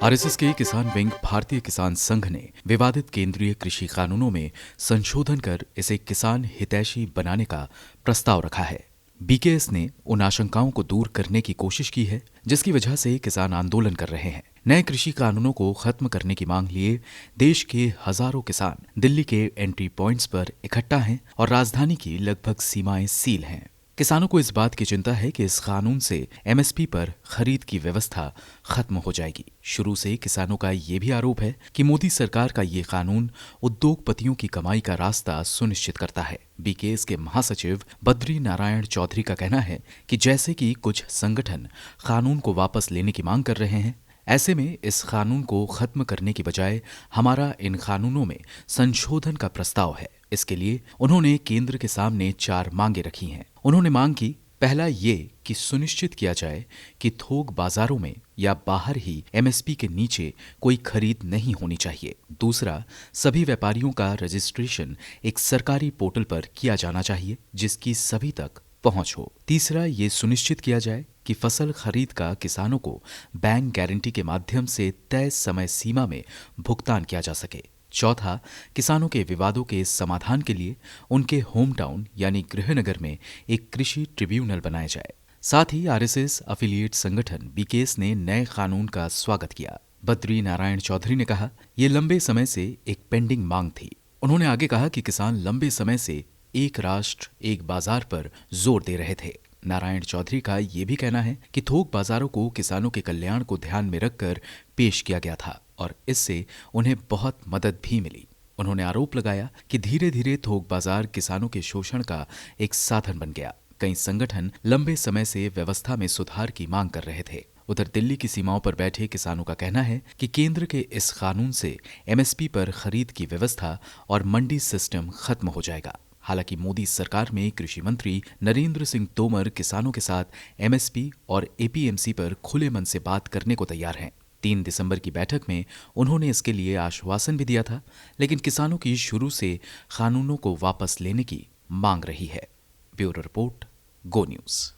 RSS के किसान wing भारतीय किसान संघ ने विवादित केंद्रीय कृषि कानूनों में संशोधन कर इसे किसान हितैषी बनाने का प्रस्ताव रखा है। बीकेएस ने उन आशंकाओं को दूर करने की कोशिश की है जिसकी वजह से किसान आंदोलन कर रहे हैं। नए कृषि कानूनों को खत्म करने की मांग लिए देश के हजारों किसान दिल्ली के एंट्री पॉइंट्स पर इकट्ठा हैं और राजधानी की लगभग सीमाएं सील हैं। किसानों को इस बात की चिंता है कि इस कानून से एमएसपी पर खरीद की व्यवस्था खत्म हो जाएगी। शुरू से किसानों का ये भी आरोप है कि मोदी सरकार का ये कानून उद्योगपतियों की कमाई का रास्ता सुनिश्चित करता है। बीकेएस के महासचिव बद्री नारायण चौधरी का कहना है कि जैसे कि कुछ संगठन कानून को वापस लेने की मांग कर रहे हैं, ऐसे में इस कानून को खत्म करने की बजाय हमारा इन कानूनों में संशोधन का प्रस्ताव है। इसके लिए उन्होंने केंद्र के सामने 4 मांगे रखी हैं। उन्होंने मांग की, पहला ये कि सुनिश्चित किया जाए कि थोक बाजारों में या बाहर ही एमएसपी के नीचे कोई खरीद नहीं होनी चाहिए। दूसरा, सभी व्यापारियों का रजिस्ट्रेशन एक सरकारी पोर्टल पर किया जाना चाहिए जिसकी सभी तक पहुंच हो। तीसरा, ये सुनिश्चित किया जाए कि फसल खरीद का किसानों को बैंक गारंटी के माध्यम से तय समय सीमा में भुगतान किया जा सके। चौथा, किसानों के विवादों के समाधान के लिए उनके होम टाउन यानी गृहनगर में एक कृषि ट्रिब्यूनल बनाया जाए। साथ ही आरएसएस अफिलिएट संगठन बीकेएस ने नए कानून का स्वागत किया। बद्री नारायण चौधरी ने कहा, ये लंबे समय से एक पेंडिंग मांग थी। उन्होंने आगे कहा कि किसान लंबे समय से एक राष्ट्र एक बाजार पर जोर दे रहे थे। नारायण चौधरी का ये भी कहना है कि थोक बाजारों को किसानों के कल्याण को ध्यान में रखकर पेश किया गया था और इससे उन्हें बहुत मदद भी मिली। उन्होंने आरोप लगाया कि धीरे धीरे थोक बाजार किसानों के शोषण का एक साधन बन गया। कई संगठन लंबे समय से व्यवस्था में सुधार की मांग कर रहे थे। उधर दिल्ली की सीमाओं पर बैठे किसानों का कहना है कि केंद्र के इस कानून से एमएसपी पर खरीद की व्यवस्था और मंडी सिस्टम खत्म हो जाएगा। हालांकि मोदी सरकार में कृषि मंत्री नरेंद्र सिंह तोमर किसानों के साथ एमएसपी और एपीएमसी पर खुले मन से बात करने को तैयार हैं। 3 दिसंबर की बैठक में उन्होंने इसके लिए आश्वासन भी दिया था, लेकिन किसानों की शुरू से कानूनों को वापस लेने की मांग रही है। ब्यूरो रिपोर्ट, गो न्यूज।